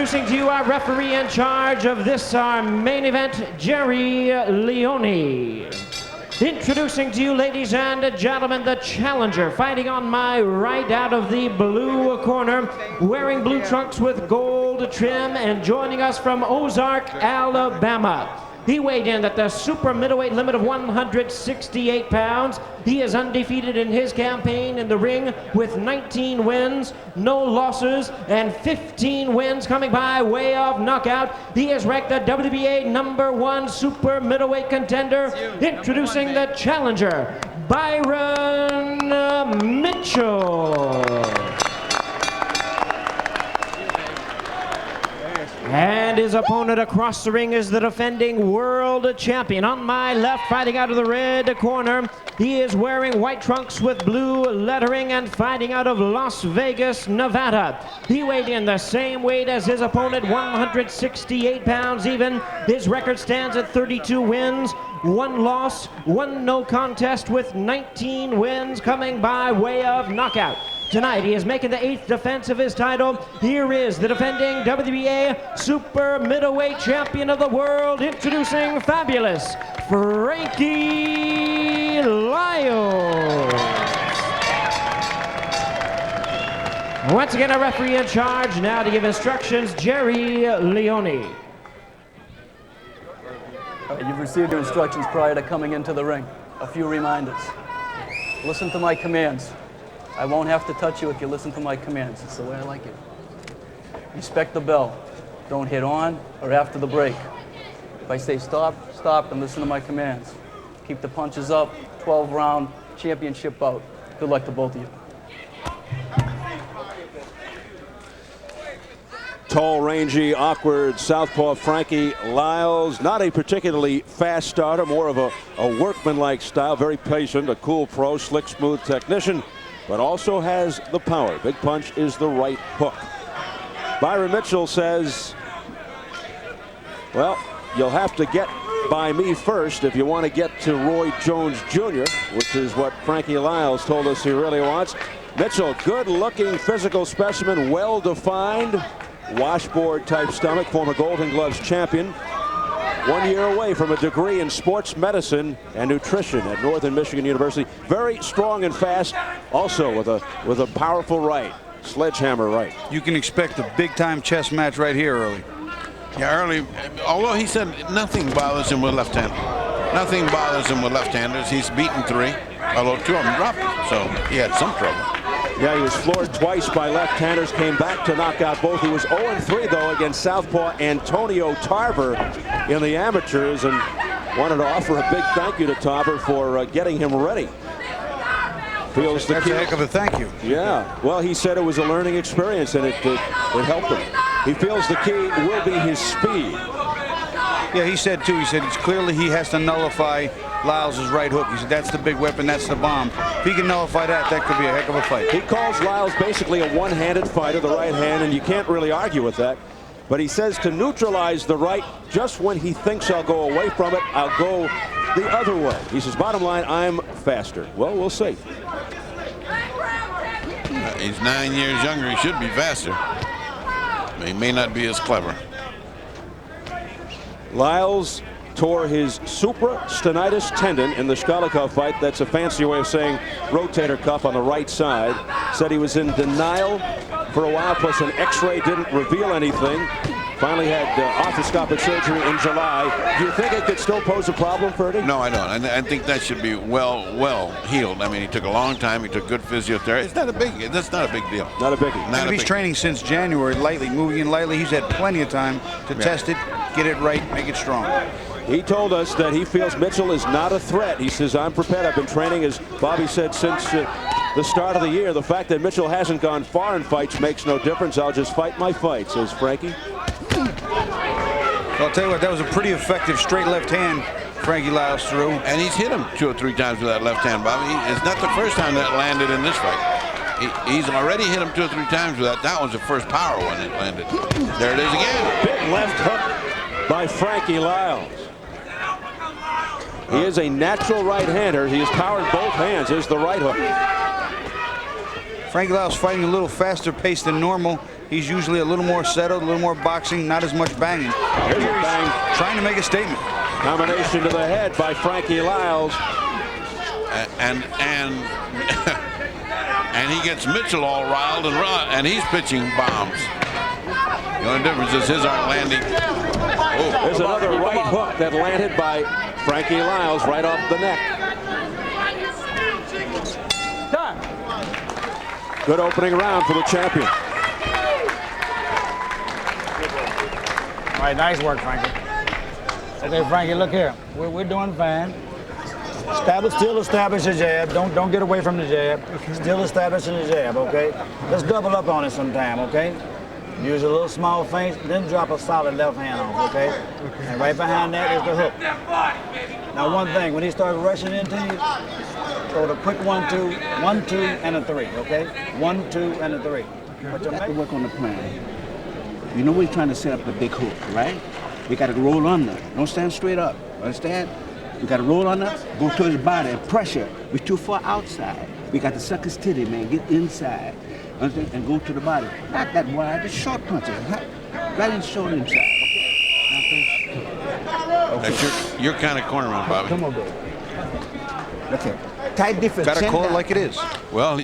Introducing to you our referee in charge of this, our main event, Jerry Leone. Introducing to you, ladies and gentlemen, the challenger, fighting on my right out of the blue corner, wearing blue trunks with gold trim, and joining us from Ozark, Alabama. He weighed in at the super middleweight limit of 168 pounds. He is undefeated in his campaign in the ring with 19 wins, no losses, and 15 wins coming by way of knockout. He is ranked the WBA #1 super middleweight contender. Introducing the challenger, Byron Mitchell. And his opponent across the ring is the defending world champion. On my left, fighting out of the red corner, he is wearing white trunks with blue lettering and fighting out of Las Vegas, Nevada. He weighed in the same weight as his opponent, 168 pounds even. His record stands at 32 wins, 1 loss, 1 no contest, with 19 wins coming by way of knockout. Tonight, he is making the 8th defense of his title. Here is the defending WBA Super Middleweight Champion of the World, introducing fabulous Frankie Liles. Once again, a referee in charge. Now to give instructions, Jerry Leone. You've received your instructions prior to coming into the ring. A few reminders. Listen to my commands. I won't have to touch you if you listen to my commands. It's the way I like it. Respect the bell. Don't hit on or after the break. If I say stop, stop, and listen to my commands. Keep the punches up. 12-round championship bout. Good luck to both of you. Tall, rangy, awkward southpaw Frankie Liles. Not a particularly fast starter, more of a workman-like style. Very patient, a cool pro, slick, smooth technician, but also has the power. Big punch is the right hook. Byron Mitchell says, well, you'll have to get by me first if you want to get to Roy Jones Jr., which is what Frankie Liles told us he really wants. Mitchell, good-looking physical specimen, well-defined, washboard-type stomach, former Golden Gloves champion. 1 year away from a degree in sports medicine and nutrition at Northern Michigan University. Very strong and fast, also with a powerful right, sledgehammer right. You can expect a big-time chess match right here early. Yeah, early. Although he said nothing bothers him with left-handers. Nothing bothers him with left-handers. He's beaten 3, although 2 of them dropped him, so he had some trouble. Yeah, he was floored twice by left-handers, came back to knock out both. He was 0-3, though, against southpaw Antonio Tarver in the amateurs, and wanted to offer a big thank you to Tarver for getting him ready. Feels the key. That's a heck of a thank you. Yeah, well, he said it was a learning experience, and it helped him. He feels the key will be his speed. Yeah, he said, too, it's clearly he has to nullify Liles' right hook. He said that's the big weapon, that's the bomb. If he can nullify that, that could be a heck of a fight. He calls Liles basically a one-handed fighter, the right hand, and you can't really argue with that. But he says to neutralize the right, just when he thinks I'll go away from it, I'll go the other way. He says, bottom line, I'm faster. Well, we'll see. He's 9 years younger. He should be faster. But he may not be as clever. Liles tore his supraspinatus tendon in the Shkolnikov fight. That's a fancy way of saying rotator cuff on the right side. Said he was in denial for a while, plus an x-ray didn't reveal anything. Finally had arthroscopic surgery in July. Do you think it could still pose a problem, Ferdy? No, I don't. I think that should be well healed. I mean, he took a long time. He took good physiotherapy. It's not a big. That's not a big deal. Not a biggie. And if he's training since January, lightly, moving in lightly, he's had plenty of time to test it, get it right, make it strong. He told us that he feels Mitchell is not a threat. He says, I'm prepared. I've been training, as Bobby said, since the start of the year. The fact that Mitchell hasn't gone far in fights makes no difference. I'll just fight my fight, says Frankie. Well, I'll tell you what, that was a pretty effective straight left hand Frankie Liles threw. And he's hit him 2 or 3 times with that left hand, Bobby. It's not the first time that landed in this fight. He's already hit him 2 or 3 times with that. That was the first power one it landed. There it is again. Big left hook by Frankie Liles. He is a natural right-hander. He has powered both hands. Here's the right hook. Frankie Liles fighting a little faster pace than normal. He's usually a little more settled, a little more boxing, not as much banging. Here's a bang. Trying to make a statement. Combination to the head by Frankie Liles. And and he gets Mitchell all riled and he's pitching bombs. The only difference is his aren't landing. Oh. There's another right hook that landed by Frankie Liles right off the neck. Good opening round for the champion. All right, nice work, Frankie. Okay, Frankie, look here. We're doing fine. Still establish the jab. Don't get away from the jab. Still establishing the jab, okay? Let's double up on it sometime, okay? Use a little small feint, then drop a solid left hand off, okay? And right behind that is the hook. Now, one thing, when he starts rushing into you, throw the quick 1-2, 1-2, and a 3, okay? 1-2, and a 3. But you have to work on the plan. You know we're trying to set up the big hook, right? We got to roll under. Don't stand straight up. Understand? We got to roll under, go to his body, and pressure. We're too far outside. We got to suck his titty, man. Get inside. Understand? And go to the body. Not that wide, just short punches. Right in short inside. Okay? That's your kind of corner run, Bobby. Come on, baby. Look here. Tight defense. Got to call it like it is. Well,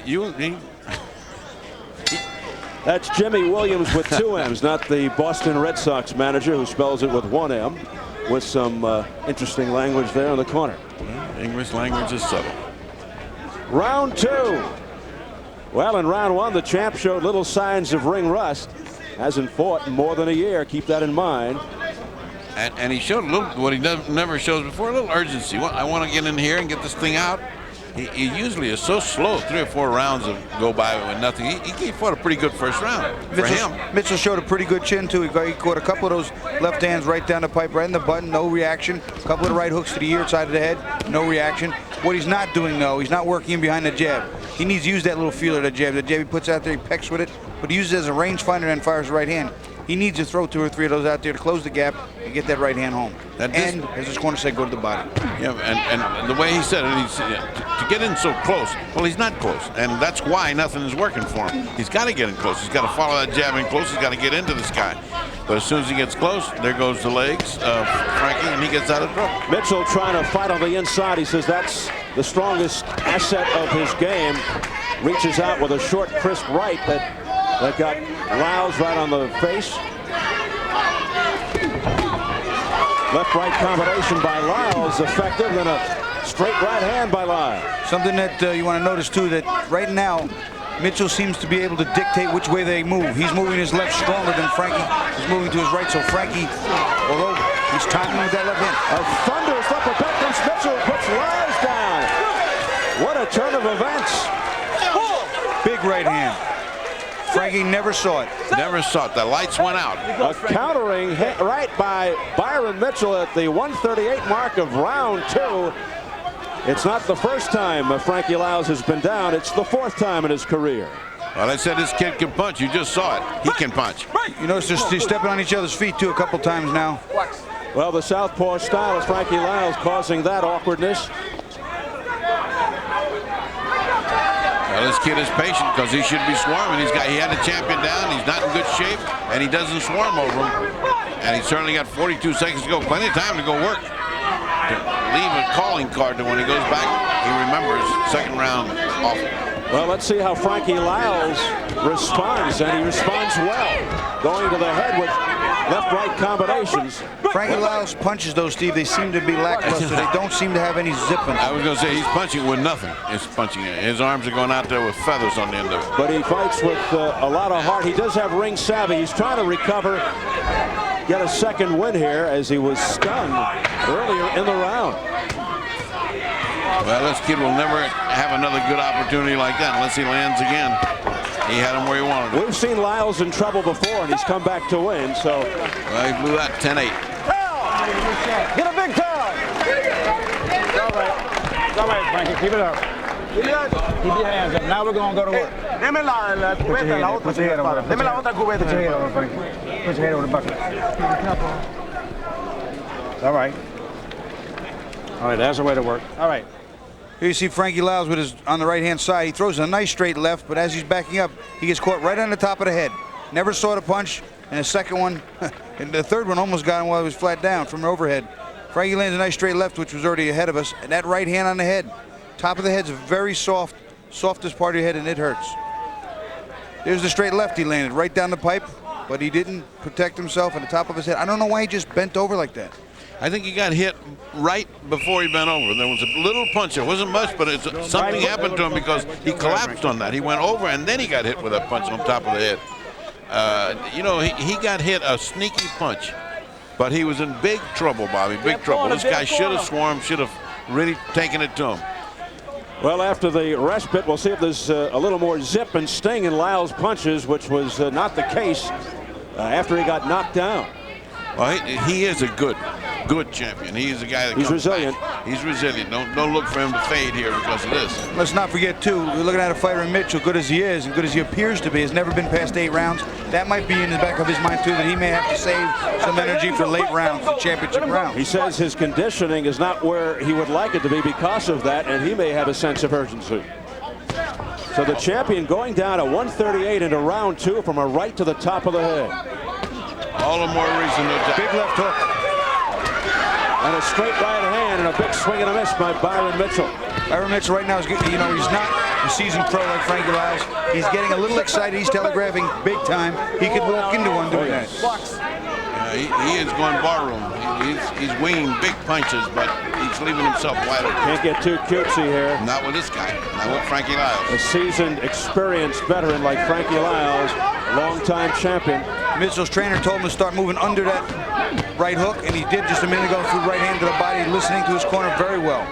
That's Jimmy Williams with 2 M's, not the Boston Red Sox manager who spells it with 1 M, with some interesting language there in the corner. English language is subtle. Round 2. Well, in round 1, the champ showed little signs of ring rust. Hasn't fought in more than a year. Keep that in mind. And he showed a little, what he never shows before, a little urgency. I want to get in here and get this thing out. He usually is so slow. 3 or 4 rounds go by with nothing. He fought a pretty good first round for him. Mitchell showed a pretty good chin, too. He caught a couple of those left hands right down the pipe, right in the button, no reaction. A couple of the right hooks to the ear side of the head, no reaction. What he's not doing, though, he's not working in behind the jab. He needs to use that little feeler, the jab. The jab he puts out there, he pecks with it, but he uses it as a rangefinder and fires the right hand. He needs to throw 2 or 3 of those out there to close the gap and get that right hand home. And, as his corner said, go to the body. Yeah, and the way he said it, to get in so close, well, he's not close. And that's why nothing is working for him. He's got to get in close. He's got to follow that jab in close. He's got to get into this guy. But as soon as he gets close, there goes the legs of Frankie, and he gets out of trouble. Mitchell trying to fight on the inside. He says that's the strongest asset of his game. Reaches out with a short, crisp right that got Liles right on the face. Left-right combination by Liles, effective, and a straight right hand by Liles. Something that you want to notice, too, that right now, Mitchell seems to be able to dictate which way they move. He's moving his left stronger than Frankie. He's moving to his right, so Frankie, although he's timing with that left hand. A thunderous uppercut comes Mitchell, puts Liles down. What a turn of events. Big right hand. Frankie never saw it. Never saw it. The lights went out. A countering hit right by Byron Mitchell at the 138 mark of round 2. It's not the first time Frankie Liles has been down. It's the 4th time in his career. Well, I said this kid can punch. You just saw it. He can punch. You notice they're stepping on each other's feet, too, a couple times now. Well, the southpaw style of Frankie Liles causing that awkwardness. Well, this kid is patient because he should be swarming. He had a champion down. He's not in good shape, and he doesn't swarm over him. And he certainly got 42 seconds to go. Plenty of time to go work. To leave a calling card to when he goes back. He remembers 2nd round off. Well, let's see how Frankie Liles responds, and he responds well. Going to the head with left-right combinations. Frankie Liles punches, though, Steve, they seem to be lackluster. They don't seem to have any zip in them. I was going to say, he's punching with nothing. He's punching it. His arms are going out there with feathers on the end of it. But he fights with a lot of heart. He does have ring savvy. He's trying to recover, get a 2nd win here as he was stunned earlier in the round. Well, this kid will never have another good opportunity like that unless he lands again. He had him where he wanted him. We've seen Liles in trouble before, and he's come back to win, so. Well, he blew that 10-8. Get a big towel. It's all right. It's all right, Frankie. Keep it up. Keep your hands up. Now we're going to go to work. Deme la cubeta, la otra. Deme la otra cubeta. Put your head over, Frankie. Put your head over the bucket. All right. All right, that's the way to work. All right. Here you see Frankie Liles with his on the right-hand side. He throws a nice straight left, but as he's backing up, he gets caught right on the top of the head. Never saw the punch, and the second one, and the third one almost got him while he was flat down from the overhead. Frankie lands a nice straight left, which was already ahead of us, and that right hand on the head. Top of the head's very soft, softest part of your head, and it hurts. There's the straight left he landed, right down the pipe, but he didn't protect himself on the top of his head. I don't know why he just bent over like that. I think he got hit right before he bent over. There was a little punch. It wasn't much, but something happened to him because he collapsed on that. He went over, and then he got hit with a punch on top of the head. You know, he got hit a sneaky punch, but he was in big trouble, Bobby, big trouble. This guy should have swarmed, should have really taken it to him. Well, after the respite, we'll see if there's a little more zip and sting in Liles' punches, which was not the case after he got knocked down. Well, he is a good champion. He's a guy that he's comes resilient. Back. He's resilient. Don't look for him to fade here because of this. Let's not forget, too, we're looking at a fighter in Mitchell, good as he is and good as he appears to be, has never been past 8 rounds. That might be in the back of his mind, too, that he may have to save some energy for late rounds, the championship round. He says his conditioning is not where he would like it to be because of that, and he may have a sense of urgency. So the champion going down at 138 into round 2 from a right to the top of the head. All the more reason to attack. Big left hook. And a straight right hand and a big swing and a miss by Byron Mitchell. Byron Mitchell right now is getting, you know, he's not a seasoned pro like Frankie Liles. He's getting a little excited. He's telegraphing big time. He could walk into one doing that. Yeah, he is going barroom. He's winging big punches, but he's leaving himself wide open. Can't get too cutesy here. Not with this guy. Not with Frankie Liles. A seasoned, experienced veteran like Frankie Liles, longtime champion. Mitchell's trainer told him to start moving under that right hook, and he did just a minute ago through right hand to the body, listening to his corner very well.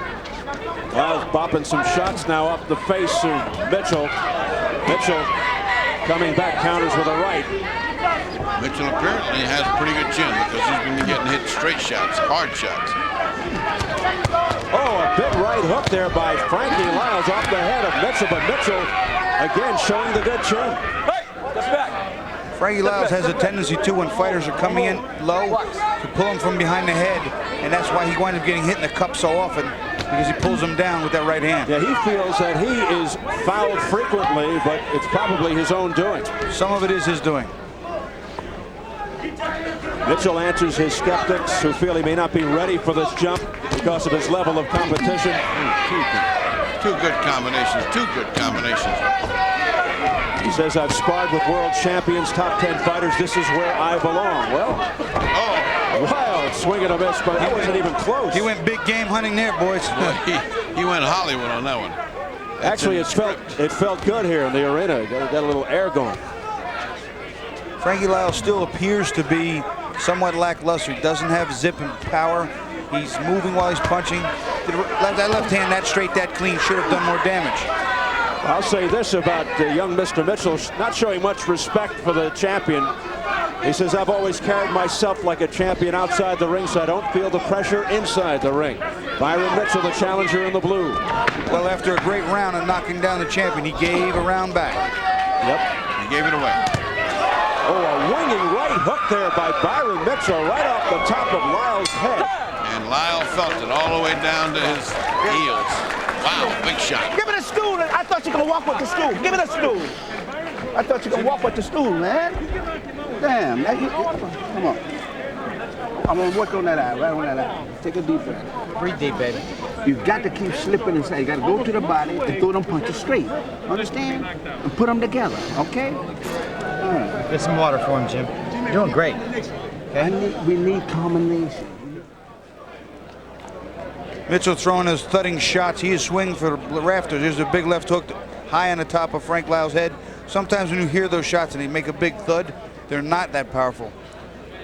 Liles bopping some shots now up the face of Mitchell. Mitchell coming back, counters with a right. Mitchell apparently has a pretty good chin because he's been getting hit straight shots, hard shots. Oh, a big right hook there by Frankie Liles off the head of Mitchell, but Mitchell again showing the good chin. Frankie Liles has a tendency to, when fighters are coming in low, to pull him from behind the head, and that's why he winds up getting hit in the cup so often, because he pulls him down with that right hand. Yeah, he feels that he is fouled frequently, but it's probably his own doing. Some of it is his doing. Mitchell answers his skeptics who feel he may not be ready for this jump because of his level of competition. Two good combinations, two good combinations. He says, I've sparred with world champions, top 10 fighters. This is where I belong. Well, wild swing and a miss, but that wasn't even close. He went big game hunting there, boys. Well, he went Hollywood on that one. Actually, it felt good here in the arena. Got a little air going. Frankie Liles still appears to be somewhat lackluster. He doesn't have zip and power. He's moving while he's punching. That left hand, that straight, that clean, should have done more damage. I'll say this about young Mr. Mitchell, not showing much respect for the champion. He says, I've always carried myself like a champion outside the ring, so I don't feel the pressure inside the ring. Byron Mitchell, the challenger in the blue. Well, after a great round of knocking down the champion, he gave a round back. Yep. He gave it away. Oh, a winging right hook there by Byron Mitchell right off the top of Liles' head. And Lyle felt it all the way down to his heels. Wow, big shot. Give me the stool. I thought you were going to walk with the stool. Give me the stool. I thought you were going to walk with the stool, man. Damn. Come on. I'm going to work on that eye, right on that eye. Take a deep breath. Breathe deep, baby. You've got to keep slipping inside. You got to go to the body and throw them punches straight. Understand? And put them together, okay? Get some water for him, Jim. You're doing great. Okay? We need combination. Mitchell throwing his thudding shots. He is swinging for the rafters. There's a big left hook high on the top of Frank Liles' head. Sometimes when you hear those shots and they make a big thud, they're not that powerful.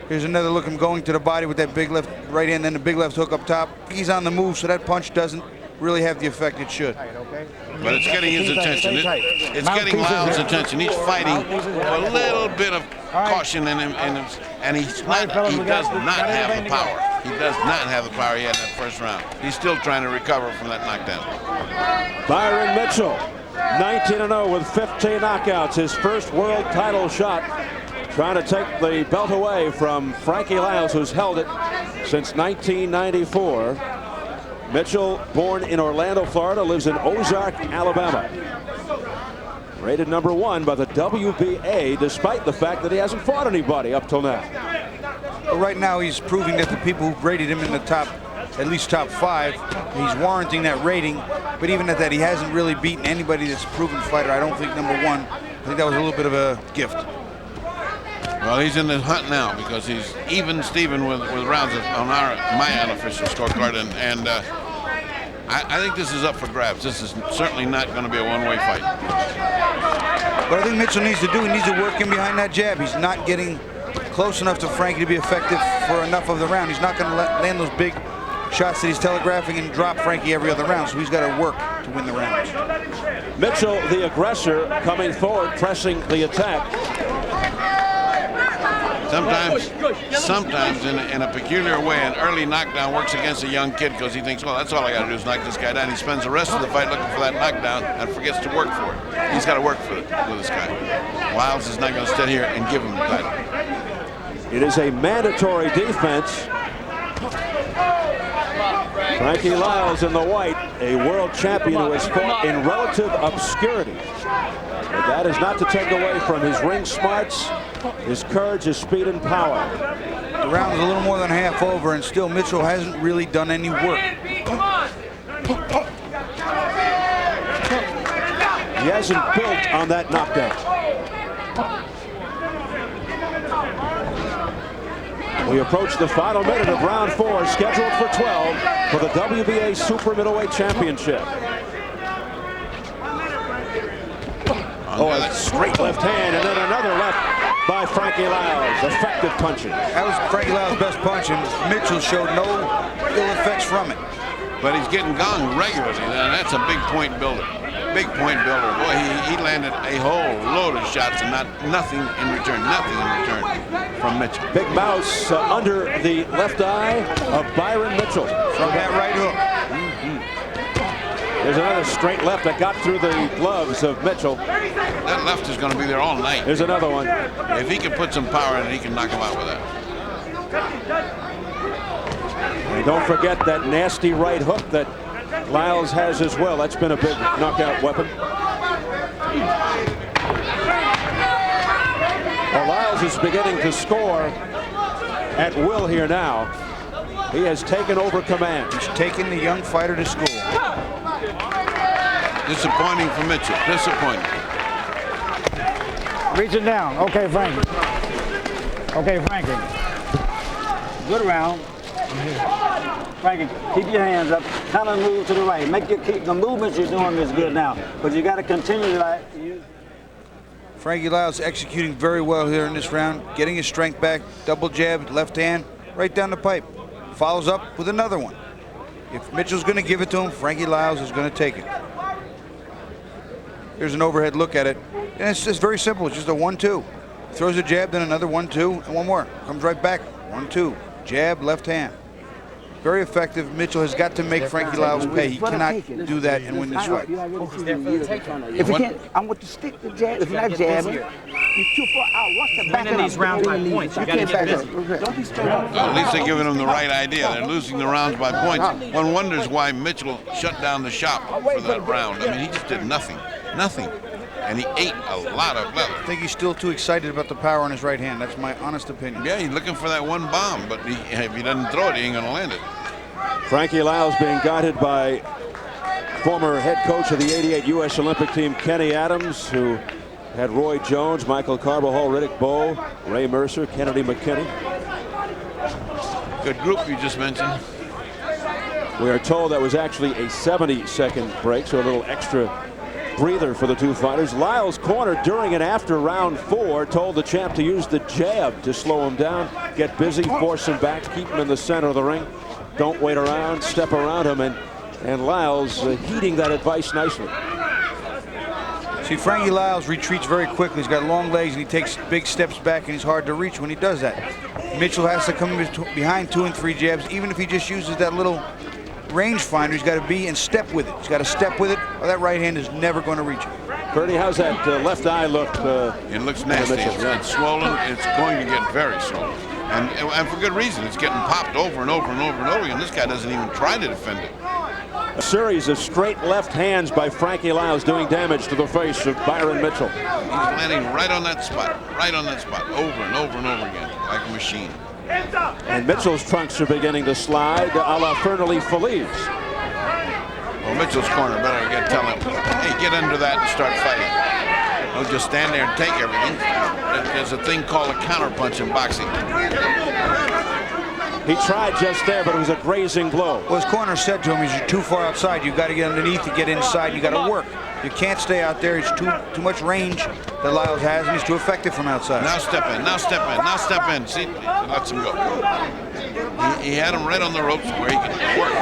Here's another look of him going to the body with that big left right hand, then the big left hook up top. He's on the move, so that punch doesn't really have the effect it should. But it's getting his attention. It's getting Liles' attention. He's fighting a little bit of caution in him, and he does not have the power. He does not have the power he had in that first round. He's still trying to recover from that knockdown. Byron Mitchell, 19-0 with 15 knockouts. His first world title shot. Trying to take the belt away from Frankie Liles, who's held it since 1994. Mitchell, born in Orlando, Florida, lives in Ozark, Alabama. Rated #1 by the WBA, despite the fact that he hasn't fought anybody up till now. But right now, he's proving that the people who rated him in the top, at least top 5, he's warranting that rating. But even at that, he hasn't really beaten anybody that's a proven fighter. I don't think #1. I think that was a little bit of a gift. Well, he's in the hunt now because he's even Steven with rounds on my unofficial scorecard, and I think this is up for grabs. This is certainly not going to be a one-way fight. What I think Mitchell needs to do, he needs to work in behind that jab. He's not getting close enough to Frankie to be effective for enough of the round. He's not going to land those big shots that he's telegraphing and drop Frankie every other round, so he's got to work to win the rounds. Mitchell, the aggressor, coming forward, pressing the attack. Sometimes in a peculiar way, an early knockdown works against a young kid because he thinks, well, that's all I got to do is knock this guy down. He spends the rest of the fight looking for that knockdown and forgets to work for it. He's got to work for it with this guy. Liles is not going to sit here and give him the title. It is a mandatory defense. Frankie Liles in the white, a world champion who has fought in relative obscurity. But that is not to take away from his ring smarts, his courage, his speed and power. The round is a little more than half over, and still Mitchell hasn't really done any work. He hasn't built on that knockdown. We approach the final minute of round 4, scheduled for 12 for the WBA Super Middleweight Championship. Oh, a straight left hand, and then another left by Frankie Liles. Effective punching. That was Frankie Liles' best punch, and Mitchell showed no ill effects from it. But he's getting gonged regularly, and that's a big point builder. Big point builder. Boy, he landed a whole load of shots and nothing in return. Nothing in return from Mitchell. Big mouse under the left eye of Byron Mitchell. From that right hook. There's another straight left that got through the gloves of Mitchell. That left is going to be there all night. There's another one. If he can put some power in it, he can knock him out with that. And don't forget that nasty right hook that Liles has as well. That's been a big knockout weapon. Well, Liles is beginning to score at will here now. He has taken over command. He's taken the young fighter to school. Disappointing for Mitchell. Disappointing. Reach it down. Okay, Frankie. Okay, Frankie. Good round. Frankie, keep your hands up. Kind of move to the right. Keep the movements you're doing is good now, but you got to continue to use. Frankie Liles executing very well here in this round, getting his strength back. Double jab, left hand, right down the pipe. Follows up with another one. If Mitchell's going to give it to him, Frankie Liles is going to take it. Here's an overhead look at it, and it's just very simple. It's just a 1-2. Throws a jab, then another 1-2, and one more. Comes right back. 1-2. Jab, left hand. Very effective. Mitchell has got to make Frankie Liles pay. He cannot do that and win this fight. If you can't, I want to stick the jab. If you're not jabbing, you're too far out. Watch the back of these rounds by points. You gotta get busy. Don't be straight up. Well, at least they're giving him the right idea. They're losing the rounds by points. One wonders why Mitchell shut down the shop for that round. I mean, he just did nothing. Nothing. And he ate a lot of leather. I think he's still too excited about the power in his right hand. That's my honest opinion. Yeah, he's looking for that one bomb, but if he doesn't throw it, he ain't going to land it. Frankie Liles being guided by former head coach of the '88 U.S. Olympic team, Kenny Adams, who had Roy Jones, Michael Carbajal, Riddick Bowe, Ray Mercer, Kennedy McKinney. Good group you just mentioned. We are told that was actually a 70-second break, so a little extra breather for the two fighters. Liles cornered during and after round 4, told the champ to use the jab to slow him down, get busy, force him back, keep him in the center of the ring. Don't wait around, step around him, and Liles heeding that advice nicely. See, Frankie Liles retreats very quickly. He's got long legs, and he takes big steps back, and he's hard to reach when he does that. Mitchell has to come behind 2 and 3 jabs, even if he just uses that little rangefinder. He's got to be in step with it. He's got to step with it, or that right hand is never going to reach it. Bernie, how's that left eye look? It looks nasty. It's swollen. It's going to get very swollen. And for good reason. It's getting popped over and over and over and over again. This guy doesn't even try to defend it. A series of straight left hands by Frankie Liles doing damage to the face of Byron Mitchell. He's landing right on that spot, over and over and over again, like a machine. And Mitchell's trunks are beginning to slide a la Frankie Liles. Well, Mitchell's corner better tell him, hey, get under that and start fighting. Don't just stand there and take everything. There's a thing called a counterpunch in boxing. He tried just there, but it was a grazing blow. Well, his corner said to him, "You're too far outside. You've got to get underneath to get inside. You got to work. You can't stay out there. It's too much range that Liles has, and he's too effective from outside." Now step in. Now step in. Now step in. See, he lets him go. He had him right on the ropes where he could work.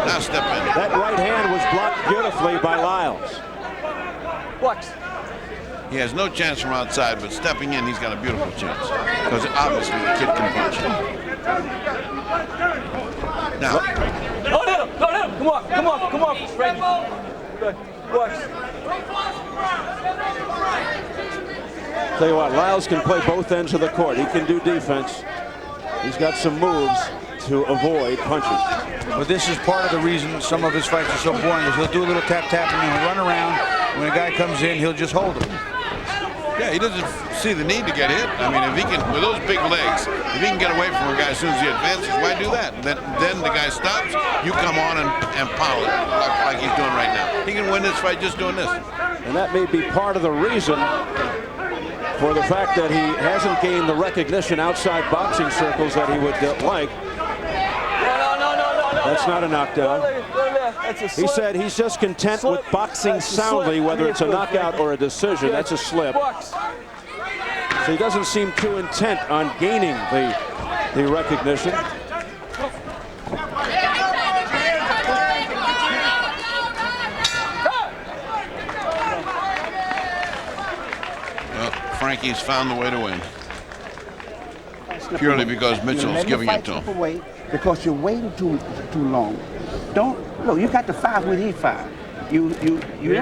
Now step in. That right hand was blocked beautifully by Liles. He has no chance from outside, but stepping in, he's got a beautiful chance. Because obviously the kid can punch. Now. Don't hit him. Come on, Frankie. Good. Watch. Tell you what, Liles can play both ends of the court. He can do defense. He's got some moves to avoid punches. But this is part of the reason some of his fights are so boring, is he'll do a little tap and he'll run around. When a guy comes in, he'll just hold him. Yeah, he doesn't see the need to get hit. I mean, if he can, with those big legs, if he can get away from a guy as soon as he advances, why do that? Then the guy stops, you come on and pound it like he's doing right now. He can win this fight just doing this. And that may be part of the reason for the fact that he hasn't gained the recognition outside boxing circles that he would like. That's not a knockdown. He said he's just content with boxing soundly, whether it's a knockout or a decision. That's a slip. So he doesn't seem too intent on gaining the recognition. Well, Frankie's found the way to win. Purely because Mitchell's giving it to him. Because you're waiting too long. Don't look. You got to fire when he fired. You're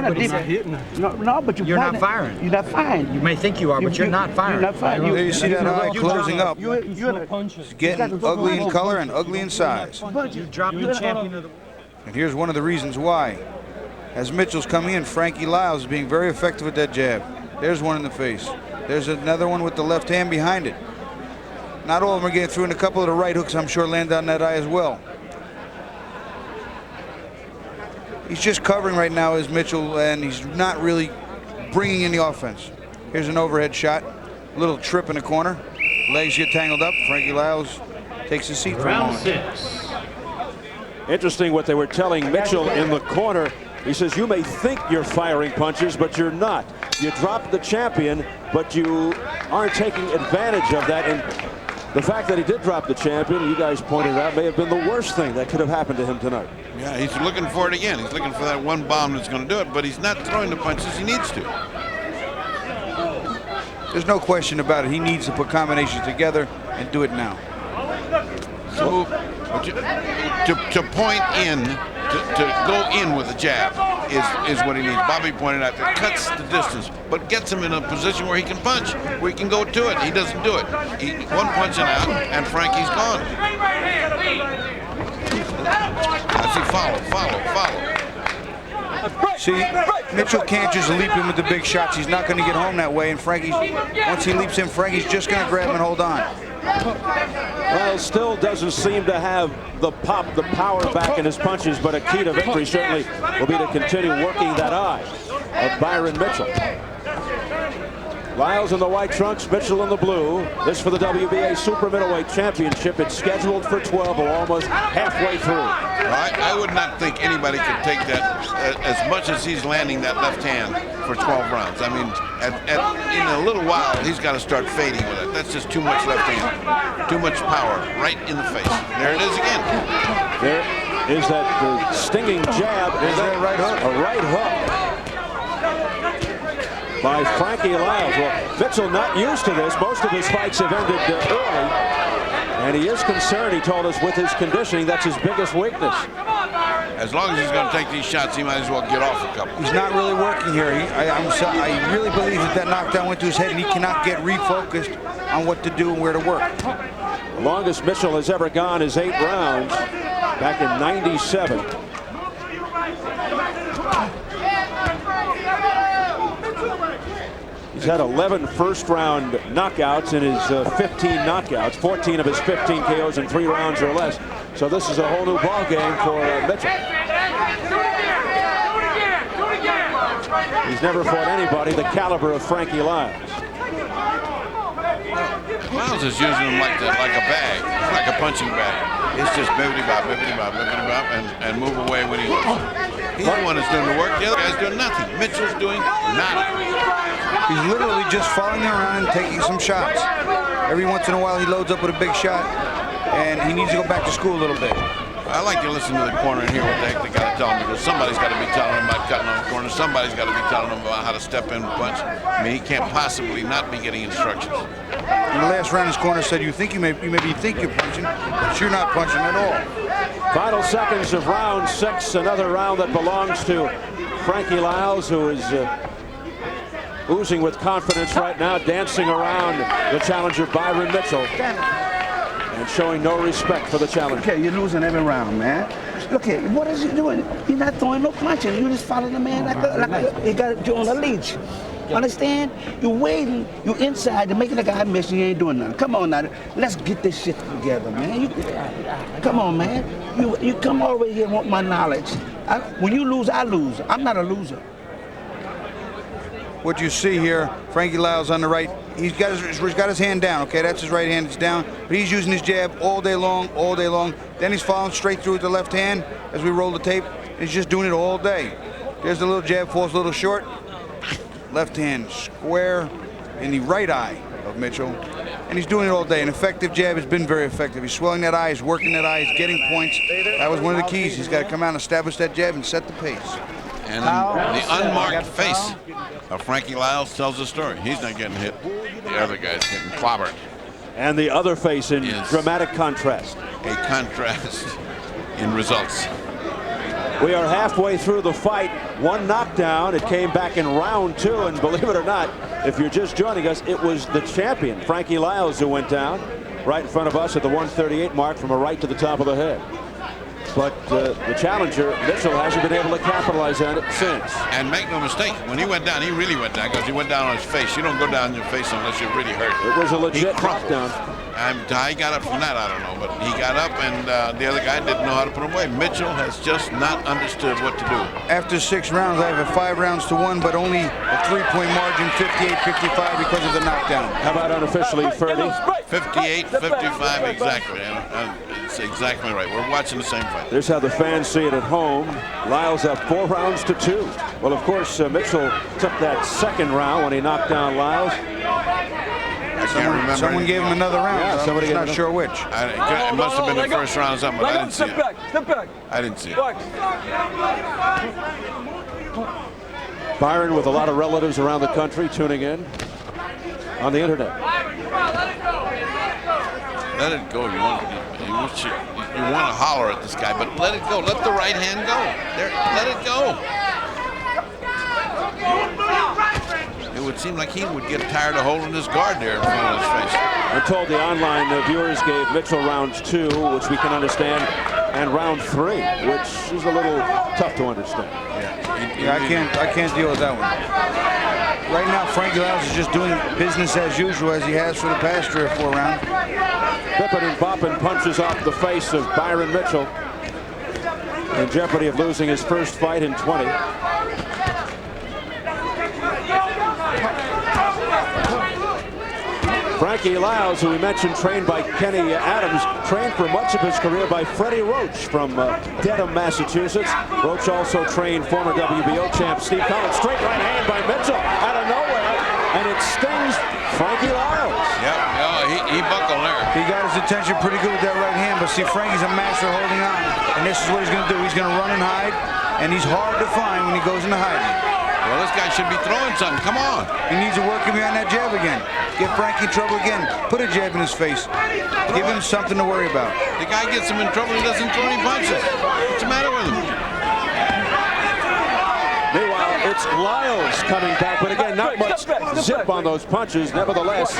not hitting. No, but you're not firing. You're not firing. You may think you are, but you're not firing. You're not firing. You see that eye closing up. It's getting ugly in color and ugly in size. You dropped the champion of the. And here's one of the reasons why. As Mitchell's coming in, Frankie Liles is being very effective with that jab. There's one in the face. There's another one with the left hand behind it. Not all of them are getting through, and a couple of the right hooks, I'm sure, land on that eye as well. He's just covering right now as Mitchell, and he's not really bringing in the offense. Here's an overhead shot. Little trip in the corner. Legs get tangled up. Frankie Liles takes his seat for a moment. Round 6. Interesting what they were telling Mitchell in the corner. He says, you may think you're firing punches, but you're not. You dropped the champion, but you aren't taking advantage of that. And the fact that he did drop the champion, you guys pointed out, may have been the worst thing that could have happened to him tonight. Yeah, he's looking for it again. He's looking for that one bomb that's going to do it, but he's not throwing the punches he needs to. There's no question about it. He needs to put combinations together and do it now. So to point in, to go in with a jab is what he needs. Bobby pointed out that cuts the distance, but gets him in a position where he can punch, where he can go to it. He doesn't do it. One punch and out, and Frankie's gone. As he follow. See, Mitchell can't just leap in with the big shots. He's not going to get home that way, and once he leaps in, Frankie's just going to grab him and hold on. Well, still doesn't seem to have the pop, the power back in his punches, but a key to victory certainly will be to continue working that eye of Byron Mitchell. Liles in the white trunks, Mitchell in the blue. This for the WBA Super Middleweight Championship. It's scheduled for 12. We're almost halfway through. I would not think anybody could take that as much as he's landing that left hand for 12 rounds. I mean, in a little while, he's got to start fading with it. That's just too much left hand. Too much power right in the face. There it is again. There is that stinging jab. Is that a right hook? A right hook by Frankie Liles. Well, Mitchell not used to this. Most of his fights have ended early. And he is concerned, he told us, with his conditioning. That's his biggest weakness. As long as he's going to take these shots, he might as well get off a couple. He's not really working here. I really believe that knockdown went to his head, and he cannot get refocused on what to do and where to work. The longest Mitchell has ever gone is 8 rounds back in '97. He's had 11 first-round knockouts in his 15 knockouts, 14 of his 15 KOs in 3 rounds or less. So this is a whole new ball game for Mitchell. He's never fought anybody the caliber of Frankie Liles. Liles is using him like a bag, like a punching bag. It's just bibbity-bop, bibbity-bop, bibbity-bop, and move away when he wants. He's the one that's doing the work. The other guy's doing nothing. Mitchell's doing nada. He's literally just following around and taking some shots. Every once in a while he loads up with a big shot, and he needs to go back to school a little bit. I like to listen to the corner and hear what the heck they got to tell him, because somebody's got to be telling him about cutting on the corner. Somebody's got to be telling him about how to step in and punch. I mean, he can't possibly not be getting instructions. In the last round, his corner said, you maybe think you're punching, but you're not punching at all. Final seconds of round 6, another round that belongs to Frankie Liles, who is oozing with confidence right now, dancing around the challenger Byron Mitchell and showing no respect for the challenger. Okay, you're losing every round, man. Look here, what is he doing? He's not throwing no punches. You just following the man like he got you on a leash. Understand? You're waiting, you're inside, you're making the guy miss, you ain't doing nothing. Come on now, let's get this shit together, man. Come on, man. You come all the way here and want my knowledge. When you lose, I lose. I'm not a loser. What you see here, Frankie Liles on the right, he's got his hand down, okay? That's his right hand, it's down. But he's using his jab all day long, all day long. Then he's following straight through with the left hand as we roll the tape. He's just doing it all day. There's the little jab, falls a little short. Left hand square in the right eye of Mitchell. And he's doing it all day. An effective jab has been very effective. He's swelling that eye, he's working that eye, he's getting points. That was one of the keys. He's got to come out and establish that jab and set the pace. And the unmarked face of Frankie Liles tells the story. He's not getting hit. The other guy's getting clobbered. And the other face in dramatic contrast. A contrast in results. We are halfway through the fight. One knockdown. It came back in round 2, and believe it or not, if you're just joining us, it was the champion, Frankie Liles, who went down right in front of us at the 138 mark from a right to the top of the head. But the challenger, Mitchell, hasn't been able to capitalize on it since. And make no mistake, when he went down, he really went down, because he went down on his face. You don't go down on your face unless you're really hurt. It was a legit knockdown. How he got up from that, I don't know. But he got up, and the other guy didn't know how to put him away. Mitchell has just not understood what to do. After 6 rounds, I have a 5 rounds to 1, but only a 3-point margin, 58-55 because of the knockdown. How about unofficially, Ferdy? 58-55, exactly. And it's exactly right. We're watching the same fight. There's how the fans see it at home. Liles up 4 rounds to 2. Well, of course, Mitchell took that second round when he knocked down Liles. I can't remember. Someone gave him another round. Yeah, somebody I'm not sure which. It must have been the first round or something, but I didn't see it. Step back. I didn't see it. Byron with a lot of relatives around the country tuning in on the internet. Let it go. You want to holler at this guy, but let it go. Let the right hand go. There, let it go. It would seem like he would get tired of holding his guard there in front of his face. I'm told the online viewers gave Mitchell round 2, which we can understand, and round 3, which is a little tough to understand. Yeah, I can't deal with that one. Right now, Frankie Liles is just doing business as usual as he has for the past 3 or 4 rounds. Bipping and bopping punches off the face of Byron Mitchell, in jeopardy of losing his first fight in 20. Frankie Liles, who we mentioned trained by Kenny Adams, trained for much of his career by Freddie Roach from Dedham, Massachusetts. Roach also trained former WBO champ Steve Collins. Straight right hand by Mitchell out of nowhere, and it stings Frankie Liles. Yep, he buckled there. He got his attention pretty good with that right hand, but see, Frankie's a master holding on, and this is what he's going to do. He's going to run and hide, and he's hard to find when he goes into hiding. Well, this guy should be throwing something. Come on. He needs to work him behind that jab again. Get Frankie in trouble again. Put a jab in his face. Give him something to worry about. The guy gets him in trouble. He doesn't throw any punches. What's the matter with him? Meanwhile, it's Liles coming back, but again, not much zip on those punches. Nevertheless,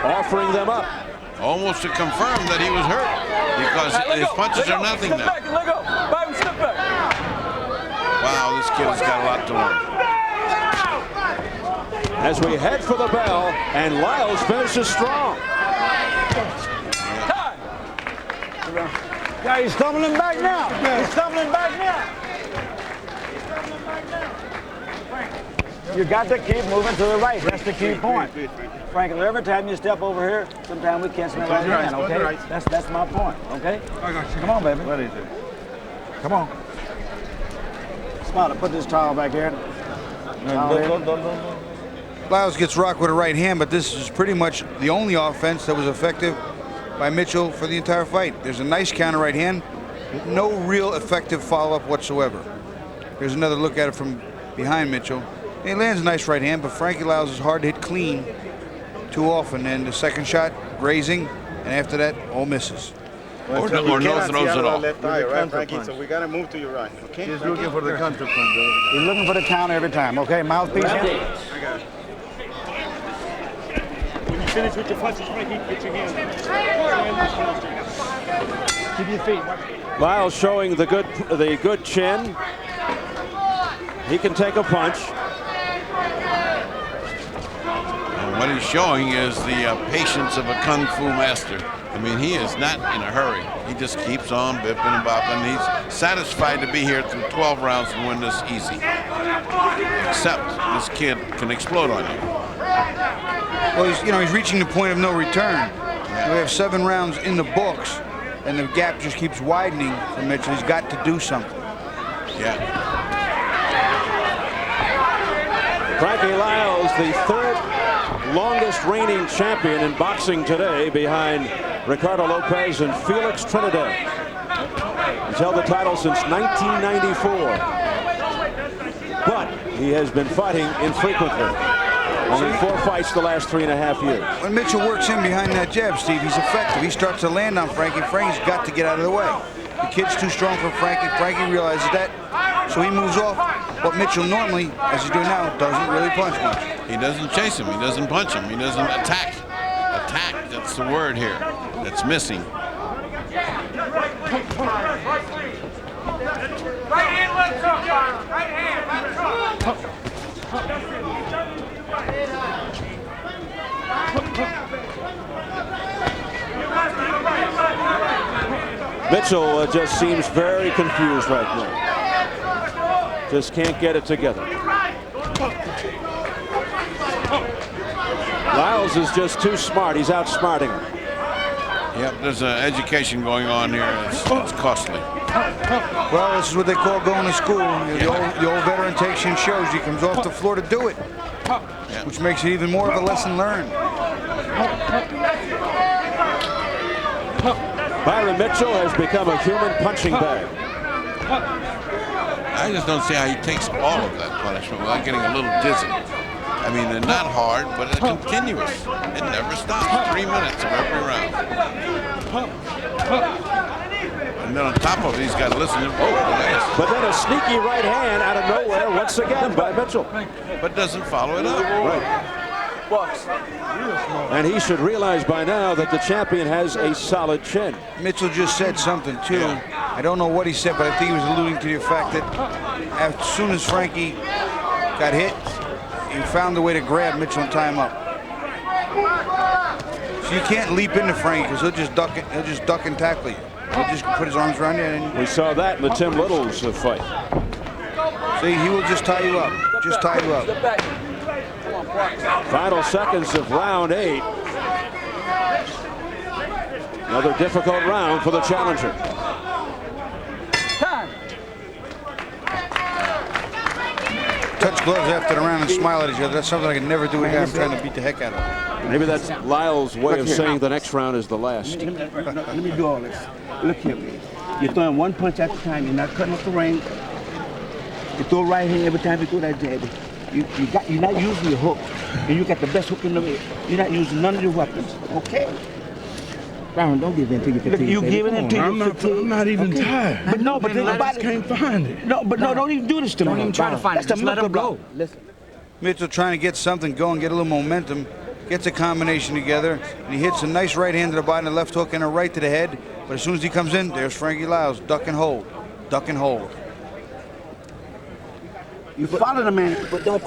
offering them up. almost to confirm that he was hurt because his punches are nothing now. Let go. Byron, step back. Wow, this kid has got a lot to learn. As we head for the bell, and Liles finishes strong. Yeah, he's stumbling back now. He's stumbling back now. You got to keep moving to the right. That's the key point. Frankie, every time you step over here, sometimes we can't smell right hand, okay? That's my point, okay? Come on, baby. What is it? Come on. Smarter, put this towel back here. Liles gets rocked with a right hand, but this is pretty much the only offense that was effective by Mitchell for the entire fight. There's a nice counter right hand, with no real effective follow-up whatsoever. Here's another look at it from behind Mitchell. He lands a nice right hand, but Frankie Liles is hard to hit clean too often. And the second shot, grazing, and after that, all misses. Or no throws at all. Left eye, right, Frankie? So we got to move to your right, okay? He's looking for the counter punch, brother. He's looking for the counter every time, okay? Mouthpiece in. I got it. When you finish with your punches, Frankie, get your hands up. Keep your feet. Liles showing the good chin. He can take a punch. And what he's showing is the patience of a kung fu master. I mean, he is not in a hurry. He just keeps on bipping and bopping. He's satisfied to be here through 12 rounds and win this easy. Except this kid can explode on you. Well, he's reaching the point of no return. We have 7 rounds in the books, and the gap just keeps widening for Mitchell. He's got to do something. Yeah. Frankie Liles, the 3rd longest reigning champion in boxing today, behind Ricardo Lopez and Felix Trinidad. He's held the title since 1994. But he has been fighting infrequently. Only 4 fights the last 3.5 years. When Mitchell works in behind that jab, Steve, he's effective. He starts to land on Frankie. Frankie's got to get out of the way. The kid's too strong for Frankie. Frankie realizes that, so he moves off. But Mitchell normally, as he's doing now, doesn't really punch much. He doesn't chase him. He doesn't punch him. He doesn't attack. Attack, that's the word here. That's missing. Right hand, left hook, Byron. Right hand, left hook. Mitchell just seems very confused right now. Just can't get it together. Liles is just too smart. He's outsmarting him. Yep, there's an education going on here. It's costly. Well, this is what they call going to school. The old veteran takes you and shows you. He comes off the floor to do it, which makes it even more of a lesson learned. Byron Mitchell has become a human punching bag. I just don't see how he takes all of that punishment without getting a little dizzy. I mean, they're not hard, but it's continuous. It never stops. 3 minutes of every round. And then on top of it, he's got to listen to But then a sneaky right hand out of nowhere once again by Mitchell. But doesn't follow it up. Right. And he should realize by now that the champion has a solid chin. Mitchell just said something, too. I don't know what he said, but I think he was alluding to the fact that as soon as Frankie got hit, he found a way to grab Mitchell and tie him up. So you can't leap into Frankie because he'll just duck and tackle you. He'll just put his arms around you. And we saw that in the Tim Little's fight. See, he will just tie you up. Just tie you up. Final seconds of round 8. Another difficult round for the challenger. Touch gloves after the round and smile at each other. That's something I can never do again. I'm trying to beat the heck out of him. Maybe that's Liles' way of saying the next round is the last. Let me do all this. Look here, man. You're throwing one punch at a time. You're not cutting off the ring. You throw right hand every time you throw that jab. You're not using your hook, and you got the best hook in the ring. You're not using none of your weapons, okay? Byron, don't give in to your fatigue. You giving in to your fatigue? I'm not even tired. But no, but think about it. Can't find it. No, but no, don't even do this to me. Don't even try to find it. Just let him go. Mitchell trying to get something going, get a little momentum, gets a combination together, and he hits a nice right hand to the body, a left hook, and a right to the head. But as soon as he comes in, there's Frankie Liles. Duck and hold. Duck and hold. You follow the man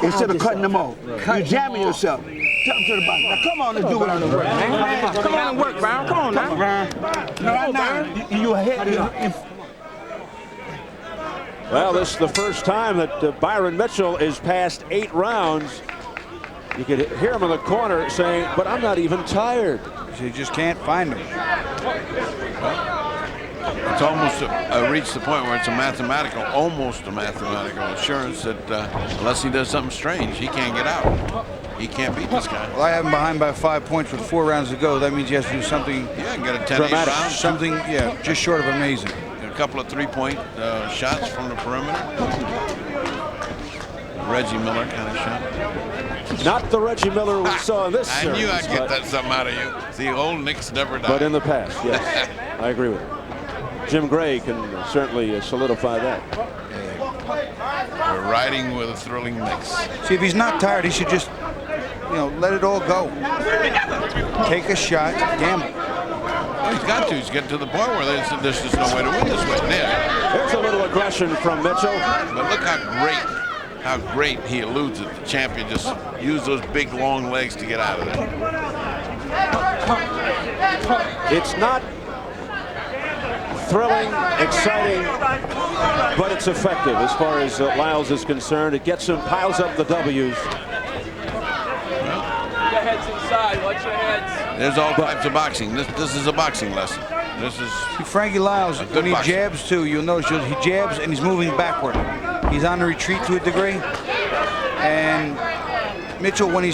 instead of cutting him off. You're jamming yourself. Tell him to the bottom. Now come on, let's do it on the work, man. Come on and work, Byron. Come on now. Right now, you ahead. Well, this is the first time that Byron Mitchell is past 8 rounds. You could hear him in the corner saying, but I'm not even tired. You just can't find him. It's almost reached the point where it's almost a mathematical assurance that unless he does something strange, he can't get out. He can't beat this guy. Well, I have him behind by 5 points with 4 rounds to go. That means he has to do something. Yeah, get a 10-8 round. Something, yeah, just short of amazing. A couple of 3-point shots from the perimeter. Reggie Miller kind of shot. Not the Reggie Miller we saw in this I series. knew I'd get that something out of you. See, old Knicks never die. But in the past, yes. I agree with you. Jim Gray can certainly solidify that. We're riding with a thrilling Knicks. See, if he's not tired, he should just, let it all go. Take a shot, gamble. Well, he's got to. He's getting to the point where there's just no way to win this way. There's a little aggression from Mitchell. But look how great he eludes it. The champion just used those big, long legs to get out of there. It's not thrilling, exciting, but it's effective as far as Liles is concerned. It gets him, piles up the W's. There's all types of boxing. This is a boxing lesson. This is Frankie Liles, when he jabs too, you'll notice he jabs and he's moving backward. He's on the retreat to a degree. And Mitchell, when he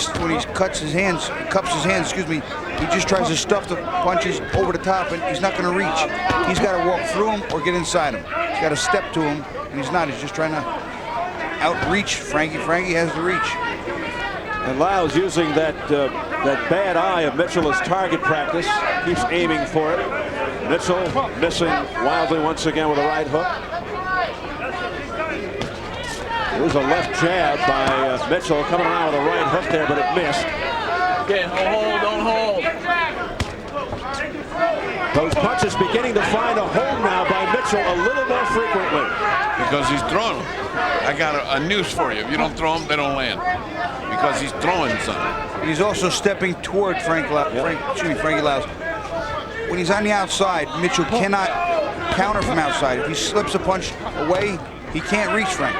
cups his hands, he just tries to stuff the punches over the top, and he's not going to reach. He's got to walk through him or get inside him. He's got to step to him, and he's not. He's just trying to outreach Frankie. Frankie has the reach. And Liles using that bad eye of Mitchell as target practice, keeps aiming for it. Mitchell missing wildly once again with a right hook. There's a left jab by Mitchell coming around with a right hook there, but it missed. Okay, don't hold. Those punches beginning to find a home now by Mitchell a little more frequently. Because he's throwing them. I got a news for you. If you don't throw them, they don't land. Because he's throwing something. He's also stepping toward Frankie Liles. When he's on the outside, Mitchell cannot counter from outside. If he slips a punch away, he can't reach Frank.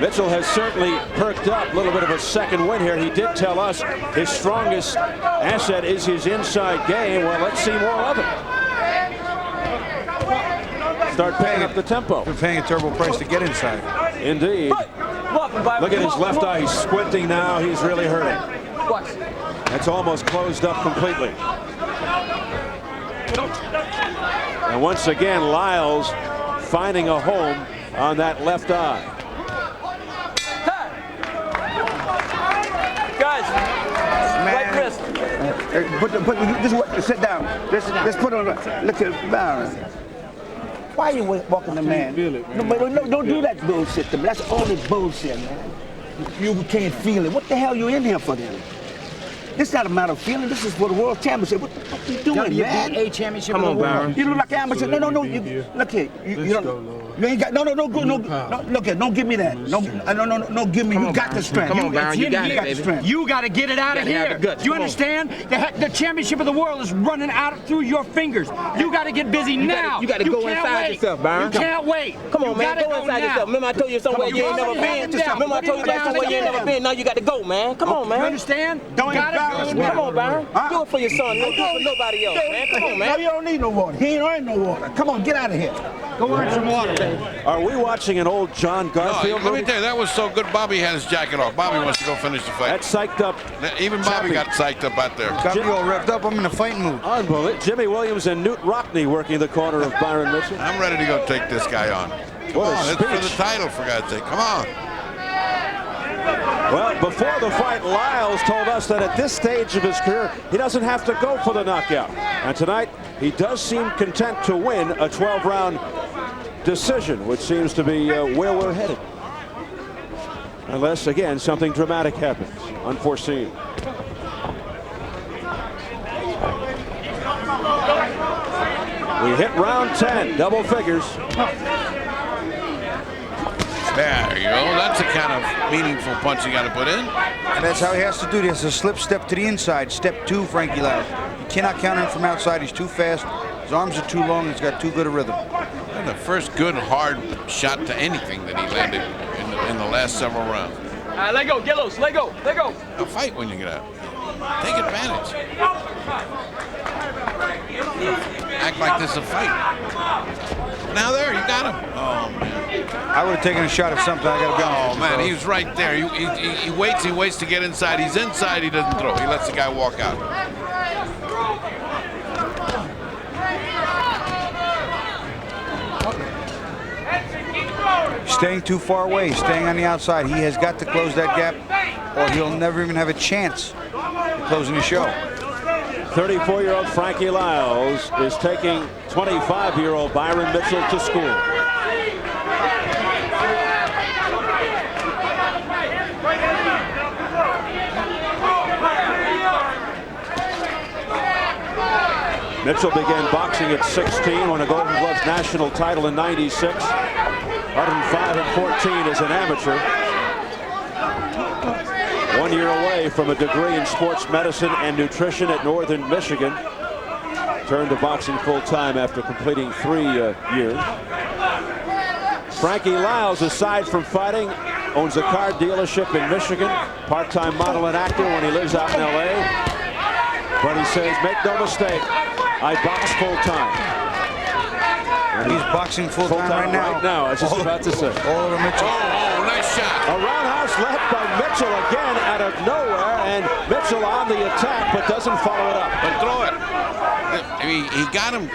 Mitchell has certainly perked up, a little bit of a second win here. He did tell us his strongest asset is his inside game. Well, let's see more of it. Start paying up the tempo. We're paying a terrible price to get inside. Indeed. Look at his left eye. He's squinting now. He's really hurting. That's almost closed up completely. And once again, Liles finding a home on that left eye. Guys, right wrist. Sit down. Let's put on. Look at Byron. Why are you walking the man? No, don't do that bullshit to me. That's only bullshit, man. You can't feel it. What the hell you in here for then? This is not a matter of feeling. This is for the world championship. What the fuck are you doing, man? A championship. Come on, Byron. You look like an amateur. No. Look here. You ain't got. No. Look here. Don't give me that. No. Give me. You got the strength. Come on, Byron. You got it, baby. You got to get it out of here. You understand? The championship of the world is running out through your fingers. You got to get busy now. You got to go inside yourself, Byron. You can't wait. Come on, man. Go inside yourself. Remember I told you somewhere you ain't never been. Remember I told you about somewhere you ain't never been. Now you got to go, man. Come on, man. You understand? Come on, Byron. Do it for your son. Don't do it for nobody else, man. Come on, man. No, you don't need no water. He ain't earned no water. Come on, get out of here. Go earn some water, baby. Are we watching an old John Garfield movie? Let me tell you, that was so good. Bobby had his jacket off. Bobby wants to go finish the fight. That's psyched up. Even Bobby got psyched up out there. Got me all revved up. I'm in a fighting mood. Unbelievable. Jimmy Williams and Newt Rockney working the corner of Byron Mitchell. I'm ready to go take this guy on. What a speech. It's for the title, for God's sake. Come on. Well, before the fight, Liles told us that at this stage of his career, he doesn't have to go for the knockout. And tonight, he does seem content to win a 12-round decision, which seems to be where we're headed. Unless, again, something dramatic happens, unforeseen. We hit round 10, double figures. There you go. That's the kind of meaningful punch you got to put in. And that's how he has to do this. A slip step to the inside. Step 2, Frankie Liles. You cannot counter him from outside. He's too fast. His arms are too long. He's got too good a rhythm. And the first good hard shot to anything that he landed in the last several rounds. Let go, get loose, let go, let go. A fight when you get out. Take advantage. Act like this is a fight. Now there, you got him. Oh, man. I would have taken a shot at something. I got to be honest. Oh, man, he was right there. He waits to get inside. He's inside, he doesn't throw. He lets the guy walk out. Staying too far away, staying on the outside. He has got to close that gap, or he'll never even have a chance at closing the show. 34-year-old Frankie Liles is taking 25-year-old Byron Mitchell to school. Mitchell began boxing at 16, won a Golden Gloves national title in '96. 105-14 as an amateur. 1 year away from a degree in sports medicine and nutrition at Northern Michigan. Turned to boxing full-time after completing 3 years. Frankie Liles, aside from fighting, owns a car dealership in Michigan. Part-time model and actor when he lives out in L.A. But he says, make no mistake, I box full-time. And he's boxing full-time right now. Right now, I was just about to say. All over Mitchell. Oh, nice shot. A roundhouse left by Mitchell again out of nowhere, and Mitchell on the attack, but doesn't follow it up. But throw it. He got him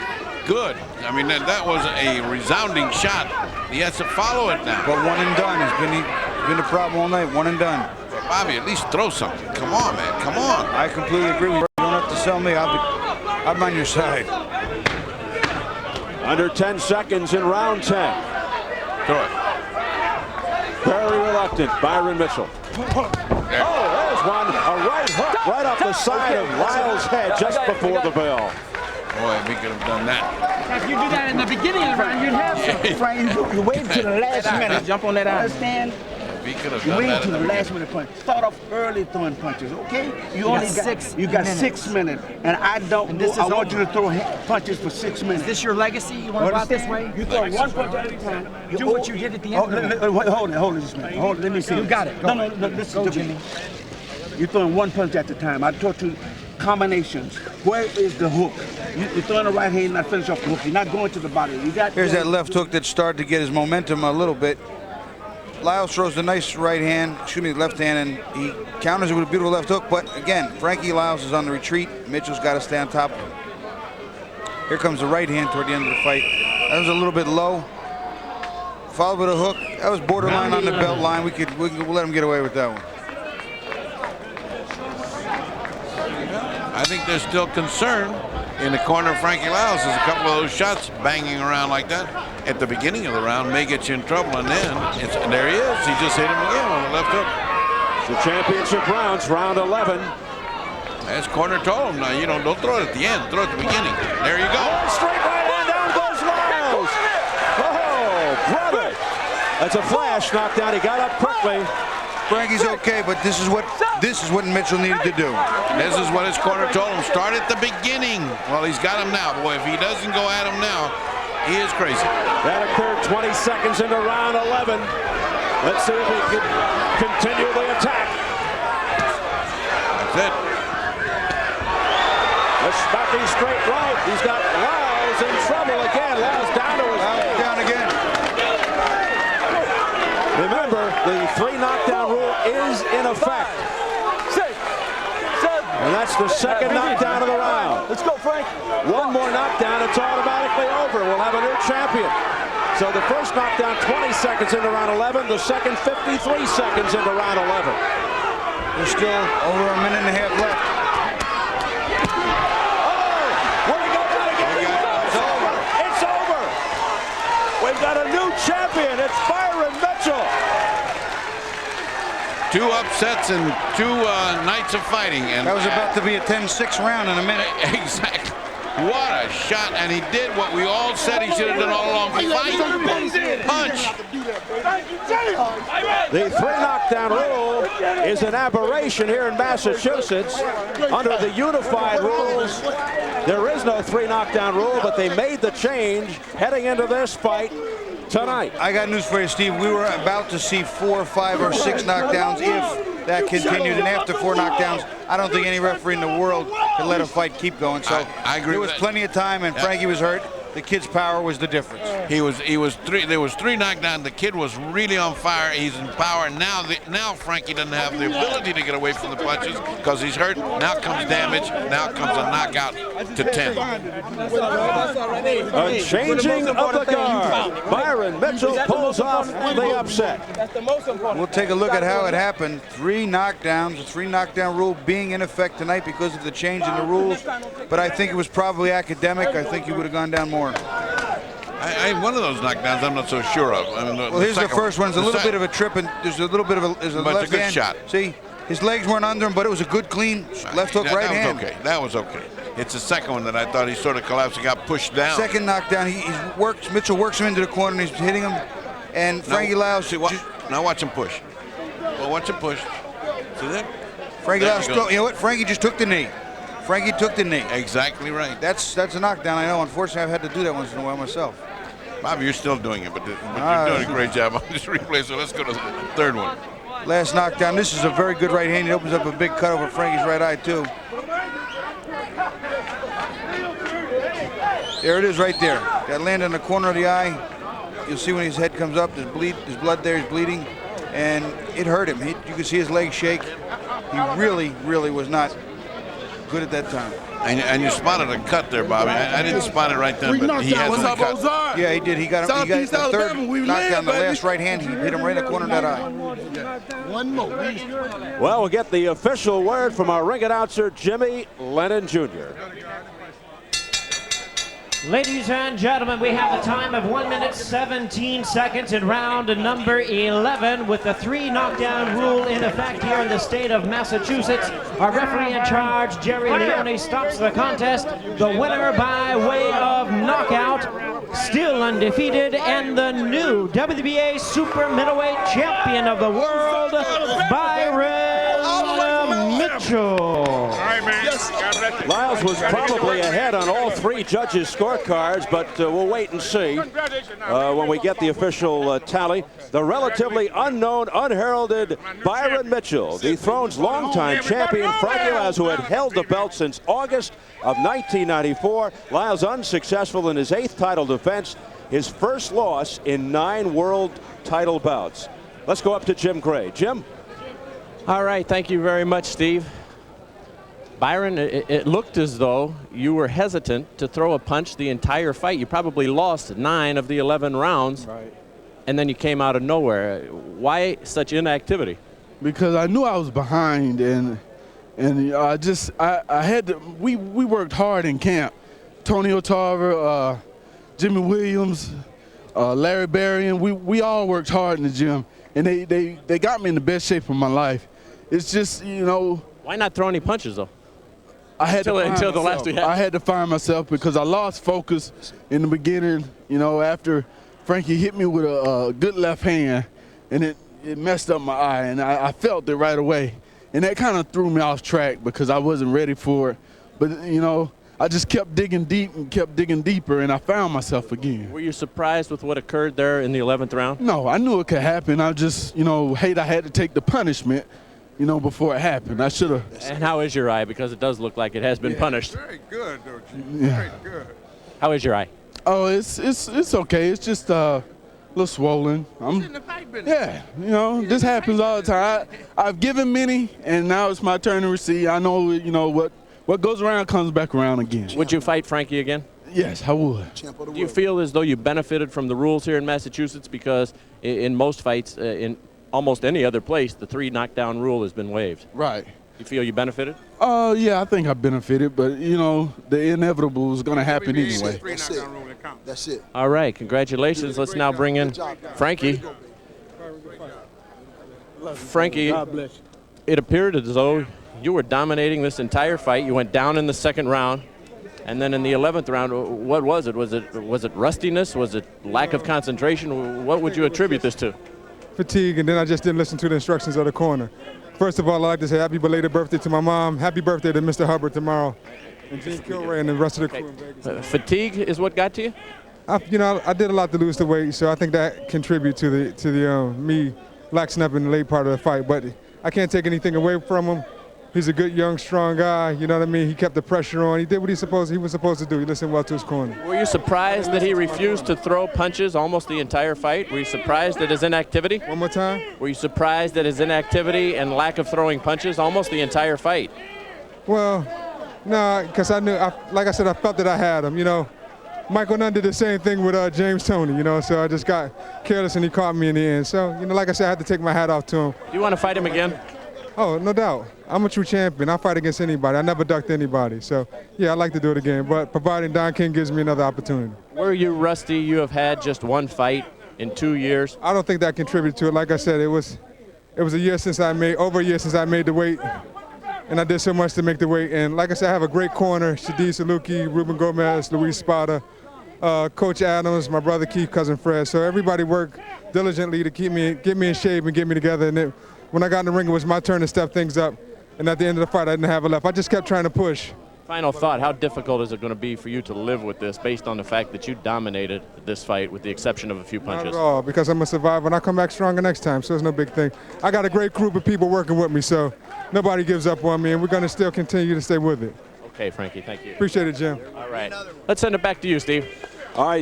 good. I mean, that was a resounding shot. He has to follow it now. But one and done has been the problem all night. One and done. But Bobby, at least throw something. Come on, man. Come on. I completely agree with you. You don't have to sell me. I'm on your side. Under 10 seconds in round 10. Throw it. Very reluctant, Byron Mitchell. There. Oh, there's one. A right hook right off the side of Liles' head just before the bell. Boy, if he could have done that. If you do that in the beginning of the round, you'd have some. Frank, you wait till the last minute. Jump on that eye. Understand? If he could have You done wait that till in the the last beginning. minute punch. Start off early throwing punches, okay? You only got 6 You got minutes. 6 minutes, and I don't. And this I is want over. you to throw punches for 6 minutes. Is this your legacy? You want to go out this way? You throw one punch at a time. Do what you did at the end. Hold it just a minute. Hold it. Let me see. You got it. Go. No, listen Go, to me. Jimmy. You're throwing one punch at a time. I taught you combinations. Where is the hook? You're throwing the right hand, not finish off the hook. You're not going to the body. You got. Here's that left hook that started to get his momentum a little bit. Liles throws the nice left hand, and he counters it with a beautiful left hook. But again, Frankie Liles is on the retreat. Mitchell's got to stay on top of him. Here comes the right hand toward the end of the fight. That was a little bit low. Followed with a hook. That was borderline on the belt line. We'll let him get away with that one. I think there's still concern in the corner of Frankie Liles. There's a couple of those shots banging around like that at the beginning of the round may get you in trouble, and then there he is. He just hit him again on the left hook. The championship rounds, round 11. As corner told him, now don't throw it at the end, throw it at the beginning. There you go. Oh, straight right hand, down goes Liles. Oh, brother. That's a flash knockdown. He got up quickly. Frankie's okay, but this is what Mitchell needed to do. This is what his corner told him. Start at the beginning. Well, he's got him now. Boy, if he doesn't go at him now, he is crazy. That occurred 20 seconds into round 11. Let's see if he can continue the attack. That's it. The smacking straight right. He's got Liles in trouble again. Liles down to his feet. Down again. Remember, the 3 knockdown rule is in effect. And that's the second knockdown of the round. Let's go, Frank. One more knockdown, it's automatically over. We'll have a new champion. So the first knockdown 20 seconds into round 11, the second 53 seconds into round 11. There's still over a minute and a half left. Oh! Where he go? It's over. It's over. We've got a new champion. It's Byron Mitchell. 2 upsets and 2 nights of fighting. And that was about to be a 10-6 round in a minute. Exactly. What a shot, and he did what we all said he should have done all along. Fight, punch. The 3 knockdown rule is an aberration here in Massachusetts. Under the unified rules, there is no 3 knockdown rule, but they made the change heading into this fight tonight. I got news for you, Steve. We were about to see 4, 5, or 6 knockdowns if that continued, and after 4 knockdowns, I don't think any referee in the world could let a fight keep going. So I agree. There was plenty of time, and Frankie was hurt. The kid's power was the difference. There was 3 knockdowns. The kid was really on fire. He's in power. Now Frankie doesn't have the ability to get away from the punches because he's hurt. Now comes damage. Now comes a knockout to 10. A changing of the guard. Byron Mitchell pulls off the upset. We'll take a look at how it happened. 3 knockdowns, the 3 knockdown rule being in effect tonight because of the change in the rules. But I think it was probably academic. I think he would have gone down more. One of those knockdowns I'm not so sure of. I mean, well, here's the first one. It's a little bit of a trip, and there's a little bit of a left good hand shot. See, his legs weren't under him, but it was a good, clean left hook, right hand. That was okay. It's the second one that I thought he sort of collapsed and got pushed down. Second knockdown, Mitchell works him into the corner, and he's hitting him. And Frankie Liles. Now watch him push. Well, watch him push. See that? Frankie Liles, you know what? Frankie just took the knee. Frankie took the knee. Exactly right. That's a knockdown. I know. Unfortunately, I've had to do that once in a while myself. Bobby, you're still doing it, but you're doing a great job on this replay. So let's go to the third one. Last knockdown. This is a very good right hand. It opens up a big cut over Frankie's right eye too. There it is, right there. That landed in the corner of the eye. You'll see when his head comes up. There's blood there. He's bleeding, and it hurt him. You can see his legs shake. He really, really was not good at that time. And you spotted a cut there, Bobby. I didn't spot it right then, but he has a cut. Yeah, he did. He got him. He got the third knockdown, the last right hand. He hit him right in the corner of that eye. One more. Well, we'll get the official word from our ring announcer, Jimmy Lennon Jr. Ladies and gentlemen, we have a time of 1 minute 17 seconds in round number 11 with the 3 knockdown rule in effect here in the state of Massachusetts. Our referee in charge, Jerry Leone, stops the contest. The winner by way of knockout, still undefeated, and the new WBA Super Middleweight Champion of the world, Byron Mitchell. Liles was probably ahead on all 3 judges' scorecards, but we'll wait and see when we get the official tally. The relatively unknown, unheralded Byron Mitchell dethrones longtime champion Frankie Liles, who had held the belt since August of 1994. Liles unsuccessful in his 8th title defense, his first loss in 9 world title bouts. Let's go up to Jim Gray. Jim? All right, thank you very much, Steve. Byron, it looked as though you were hesitant to throw a punch the entire fight. You probably lost 9 of the 11 rounds, right, and then you came out of nowhere. Why such inactivity? Because I knew I was behind, and I had to. We worked hard in camp. Tony Otava, Jimmy Williams, Larry Berrien, we all worked hard in the gym, and they got me in the best shape of my life. It's just, you know. Why not throw any punches, though? I had until the last we had. I had to find myself because I lost focus in the beginning, you know, after Frankie hit me with a good left hand, and it messed up my eye, and I felt it right away. And that kind of threw me off track because I wasn't ready for it. But, you know, I just kept digging deep and kept digging deeper, and I found myself again. Were you surprised with what occurred there in the 11th round? No, I knew it could happen. I just, you know, I had to take the punishment, you know, before it happened. I should have. And how is your eye? Because it does look like it has been punished. Very good, don't you? Yeah. Very good. How is your eye? Oh, it's okay. It's just a little swollen. Yeah, you know, this happens all the time. I've given many, and now it's my turn to receive. I know, you know, what goes around comes back around again. Would you fight Frankie again? Yes, I would. Do you feel as though you benefited from the rules here in Massachusetts? Because in most fights, in almost any other place, the 3 knockdown rule has been waived. Right. You feel you benefited? Yeah, I think I benefited, but, you know, the inevitable is going to happen anyway. That's it. That's it. All right, congratulations. Let's now bring in Frankie. Frankie, it appeared as though you were dominating this entire fight. You went down in the 2nd round. And then in the 11th round, what was it? Was it rustiness? Was it lack of concentration? What would you attribute this to? Fatigue, and then I just didn't listen to the instructions of the corner. First of all, I'd like to say happy belated birthday to my mom. Happy birthday to Mr. Hubbard tomorrow. And Gene Kilray and the rest of the crew in Vegas. Fatigue is what got to you? I did a lot to lose the weight, so I think that contributed to the me laxing up in the late part of the fight. But I can't take anything away from him. He's a good, young, strong guy. You know what I mean? He kept the pressure on. He did what he was supposed to do. He listened well to his corner. Were you surprised that he refused to throw punches almost the entire fight? Were you surprised at his inactivity? One more time? Were you surprised at his inactivity and lack of throwing punches almost the entire fight? Well, no, because I knew, like I said, I felt that I had him. You know, Michael Nunn did the same thing with James Toney, you know, so I just got careless and he caught me in the end. So, you know, like I said, I had to take my hat off to him. Do you want to fight him again? Oh, no doubt. I'm a true champion. I fight against anybody. I never ducked anybody. So, yeah, I'd like to do it again, but providing Don King gives me another opportunity. Were you rusty? You have had just one fight in 2 years. I don't think that contributed to it. Like I said, it was a year since over a year since I made the weight, and I did so much to make the weight. And like I said, I have a great corner: Shadi Saluki, Ruben Gomez, Luis Spada, Coach Adams, my brother Keith, cousin Fred. So everybody worked diligently to get me in shape and get me together. And when I got in the ring, it was my turn to step things up. And at the end of the fight, I didn't have it left. I just kept trying to push. Final thought, how difficult is it going to be for you to live with this based on the fact that you dominated this fight with the exception of a few punches? Not at all, because I'm a survivor and I come back stronger next time, so it's no big thing. I got a great group of people working with me, so nobody gives up on me, and we're going to still continue to stay with it. Okay, Frankie, thank you. Appreciate it, Jim. All right. Let's send it back to you, Steve. All right.